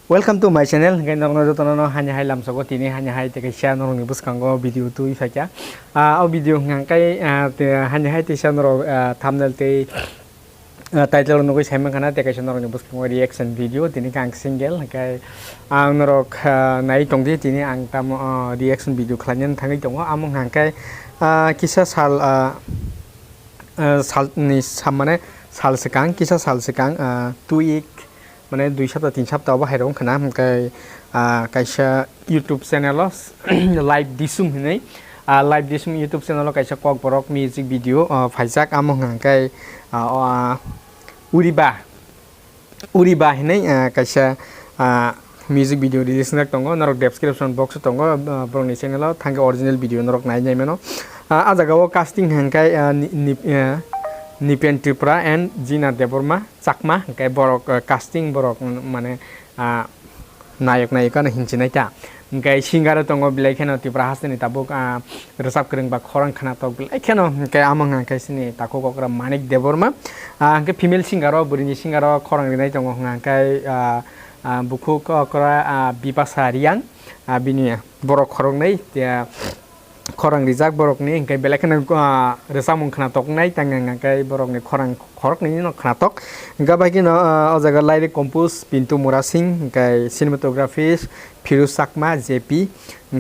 Welcome to my channel. Ngai norno jotono hanya hai lamsogo tini hanya hai te kaisa norno ni buskango video tu ifakya. Au video ngangkai hanya hai te sanro thumbnail te title no goi saimang kana te kaisa norno buskango reaction video tini kang single kai ang norok nai tongdi tini ang tam reaction video klanyan thangai tongo among ngangkai kisa sal ni samane sal sekang kisa sal sekang 2 week माने 2 सप्ताह 3 सप्ताह बाहाय रं खना ओमफ्राय कायसा YouTube channel live disum हिनै live disum YouTube channel कायसा कक बरक music video फाइजाक आमों हांकाय उरिबा हिनै कायसा music video release nak tongo narok description box tongo broni channel thangke original video narok nai nai meno ajagawo casting हांकाय Nipen Tripura and Gina Deborma Chakma kai borok casting borok mane nayok nayika na hinchinai ta kai singer tongo bilai kheno Tripura hasni tabuk resap kreng ba khorang khana tok bilai kheno kai amang kai sini tako kokra Manik Deborma ke female singer burini singer khorang rinai tongo kai buku kokra Bipasa Riang bini borok khorong nei tia khorang rijak borok ni kai belakena resamung khana tok nai tanga kai borok ni khorok ni no khana tok gabagi no ojaga laire compose Pintu Murasing kai cinematography Firuz Sakma JP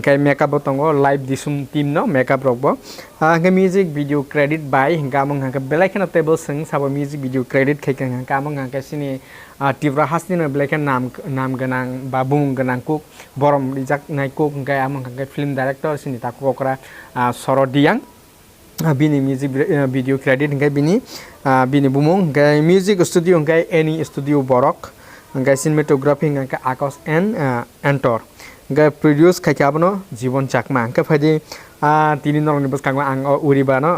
kai makeup botongo live disum team no makeup rokbo kai music video credit by gamong kai belakena table sing sabo music video credit kai gamong kai sini Tripura hasni no belakena nam ganang babung ganang kuk borom rijak nai kuk kai among kai film director sini tako kokra Sorodiang bini music video credit ngai bini bumung ngai music studio ngai any studio borok ngai cinematography ngai Akos and Antor ngai produce kai kabno Jibon Chakma ngai phadi tini norong bus kangwa ang uriba no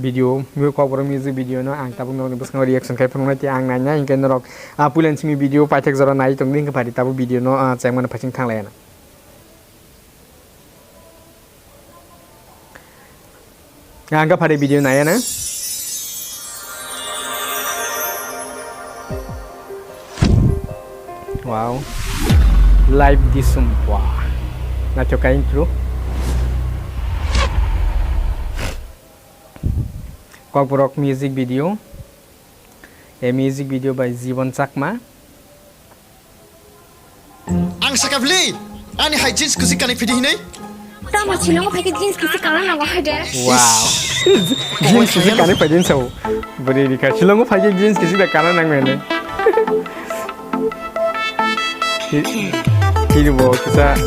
video mu ko boro music video no ang tabung norong bus kangwa reaction kai phangna ti ang nanya ngai norok pulen simi video paithak jora nai tongding ngai phadi tabu video no changman phaching thanglaya Angga pada video naya na. Wow. Live disum wah. Na coka intro. Kokborok music video. A music video by Jibon Chakma. Ang sakavli. Ani hygiene kusi kanik video ini. Tama chilong pakai jeans kisi kalan nawa ada. Wow. Jeans kisi kanan pakai jeans beri dika. Chilong pakai jeans kisi dah kanan nang mana. Ini bawa kita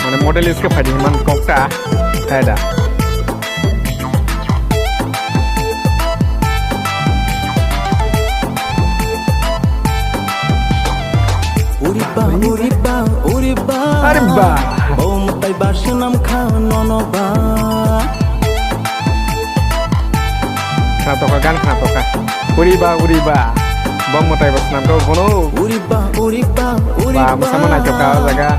mana model iska pakai man kokta ada. Ariba. Tay barsinam khao nono ba Khatoka kan khatoka uriba bom motai barsinam ko bono uriba ba masama na coka jaga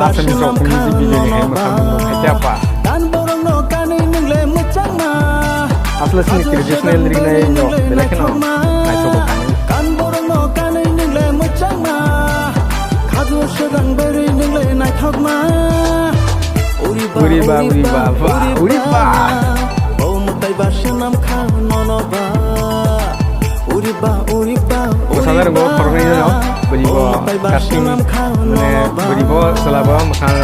asam sok music video ni masama khaja apa tan borong no kani ningle muchama asla sini traditional ring nai no belakeno na coba kan borong no kani ningle muchama khaju sedang beri ningle nai thokma Uriba Oh mutai barsinam khao nono ba Uriba Usaha rengo korang ini no beribo casting beribo selaba makan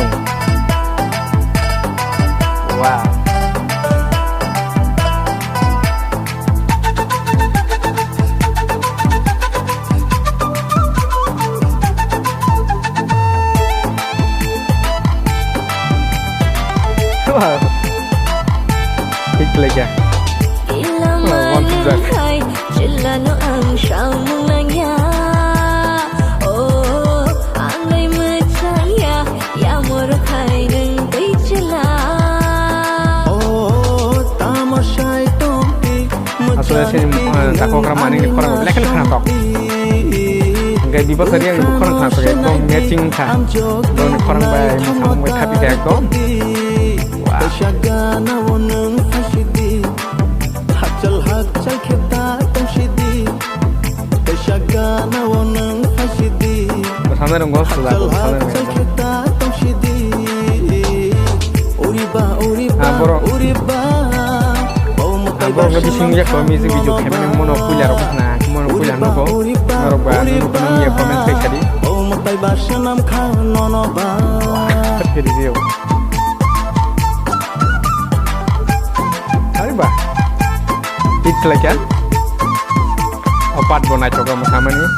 wow wow ikut lagi one to that asal sini tako keramani ni korang belakang kena tok gay di bawah yang ni korang kena tok itu matching kan don korang bay masam way tapi kayak tu Shagana wonung hashidi hachal kheta tamshidi Shagana wonung hashidi sana dong gua sudah Hajal sana hajal dong. kita tongshidi Uriba uriba bro. uriba Bau matai Bro nggak bisa ngeliat kalau music video kami mau punya rok nah mau punya nopo narok ba nopo nang ya komen sekali. Bau matai basanam kha nono ba Jadi sih. Hari ba. Itu lagi kan? Opat bona coba sama nih.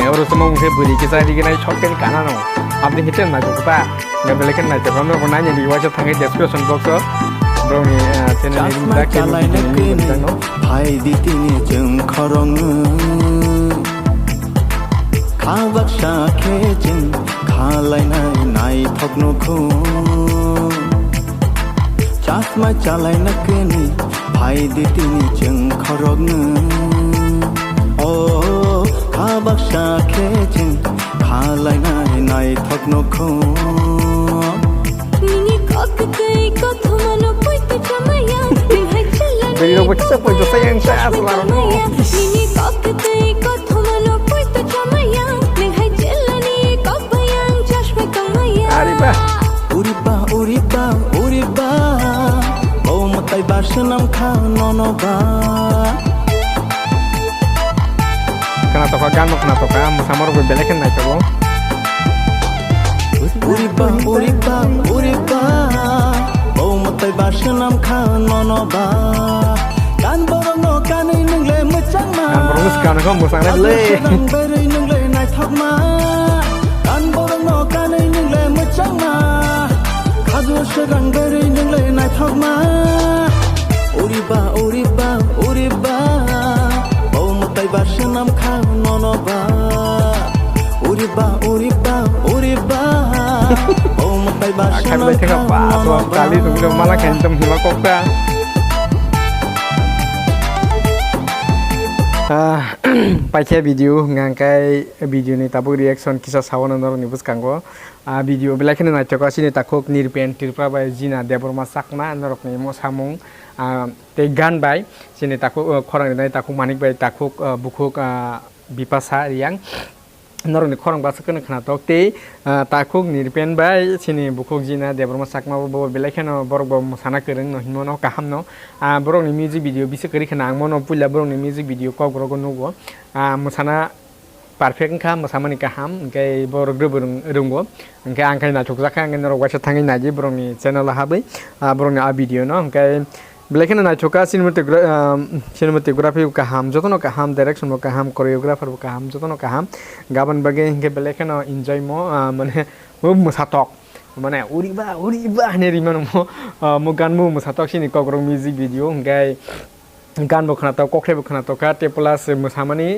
Urus semua mungkin beri kisah di kena shotkan kanan no. Abdi hitam na coba. Nggak boleh kan na coba. Mereka nanya di wajah tangga description box so. Bro nih channel ini Jasma jalai nakini Hai ditini jeng khorong Khabak shakhe jeng Khalai nai thokno khu Jasma jalai nakini Hai ditini jeng khorong Oh Khabak shakhe jeng Khalai nai thokno khu Mini cocktail ko thumano poito chamaya Nihai chala Jadi lo bisa poin tu sayang saya selalu. Mini cocktail ko thumano poito chamaya Nihai chala ni kokbayang chashme kamaya Hari ba. Uriba uriba uriba Bau matai basanam kha nono ba Kena toka gan kena toka sama orang berbeda kan na coba. Uriba uriba uriba Bau matai basanam kha nono ba Kan borong no kanai ningle muchang ma Kan berus kan kau musang le. Sedang beri ningle nai thok ma Kan borong no kanai ningle muchang ma Khaju sedang beri ningle nai thok ma Uriba uriba uriba Bau matai basanam kha nono ba Uriba uriba uriba Bau matai Akan basanam baca kha apa? nono Suatu ba kali tu malah kentem hima kokta. Pakai video ngangkai video ni tabu reaction kisah sawan nor ni buskan go video belakang na cakap sini takuk nirpen tirpa bay jina debor masak na norok ni mo samung te gan bay sini takuk korang ni takuk manik bay takuk bukuk bipasa yang norok ni korang basak kena kena tok te takuk nirpen bay sini bukuk jina debor masak ma bo belakang borok bo sana kereng no himo no kaham no borok ni music video bisa keri kena ang mono pula borok ni music video kok borok no go musana perfect ka musama ni kaham kai borok grubung rungo kai angkai na chok zakha ngai norok wasa thangai na ji borok ni channel habai borok ni a video no kai belakang na choka cinematography kaham jotono kaham direction mo kaham choreographer mo kaham jotono kaham gaban bage ke belakang no enjoy mo mane mo musatok mane uriba ne rimano mo gan mo musatok sini kokrong music video ngai gan bo khana to kokre bo khana to ka te plus musamani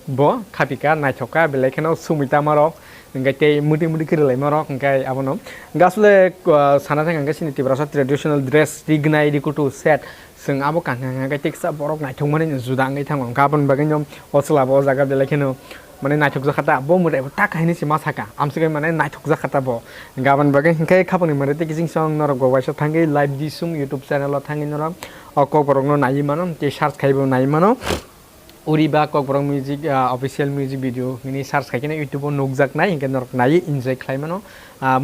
bo khapika na choka belakang no sumita marok ngai te muti kirlai marok ngai abono gasle sana thang ngai sini tibrasa traditional dress dignai dikutu set sing abo kan ngai teksa borok na thongmani juda ngai thang gaban bagai nyom osla bo jaga belakang no mane na thok zakata bo murai ta kahini si masaka amsigai mane na thok zakata bo gaban bagai ngai khapani mare te kising song norok go waisa thangai live disum youtube channel lo thangai norok okok borok no nai mano te search khaibo nai mano Uriba kok borong music official music video ini search kaikina YouTube nukjak nai ingke norok nai enjoy klai mano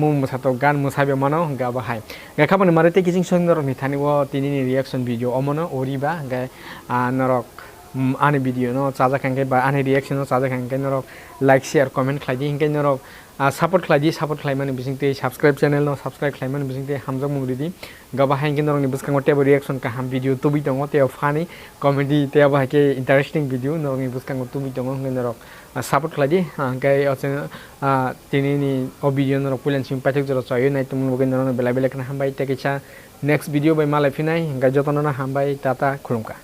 mu musato gan musabe mano ga bahai ga kapani marete kising song norok ni thani wo tini ni reaction video omono Uriba ga norok ani video no chaja kangke ba ani reaction no chaja kangke norok like share comment klai di ingke norok support klai mani bisingte subscribe channel no subscribe klai mani bisingte hamjak mungridi ga bahai ingke norok ni buskango tebo reaction ka ham video tubi tongo te funny comedy te bahai ke interesting video norok ni buskango tubi tongo ingke norok support klai di kai ochen tini ni o video norok pulen simpatik joro choyo nai tumun bogen norok bela bela kana hambai te kicha next video by malai finai ga jotono na hambai tata khurumka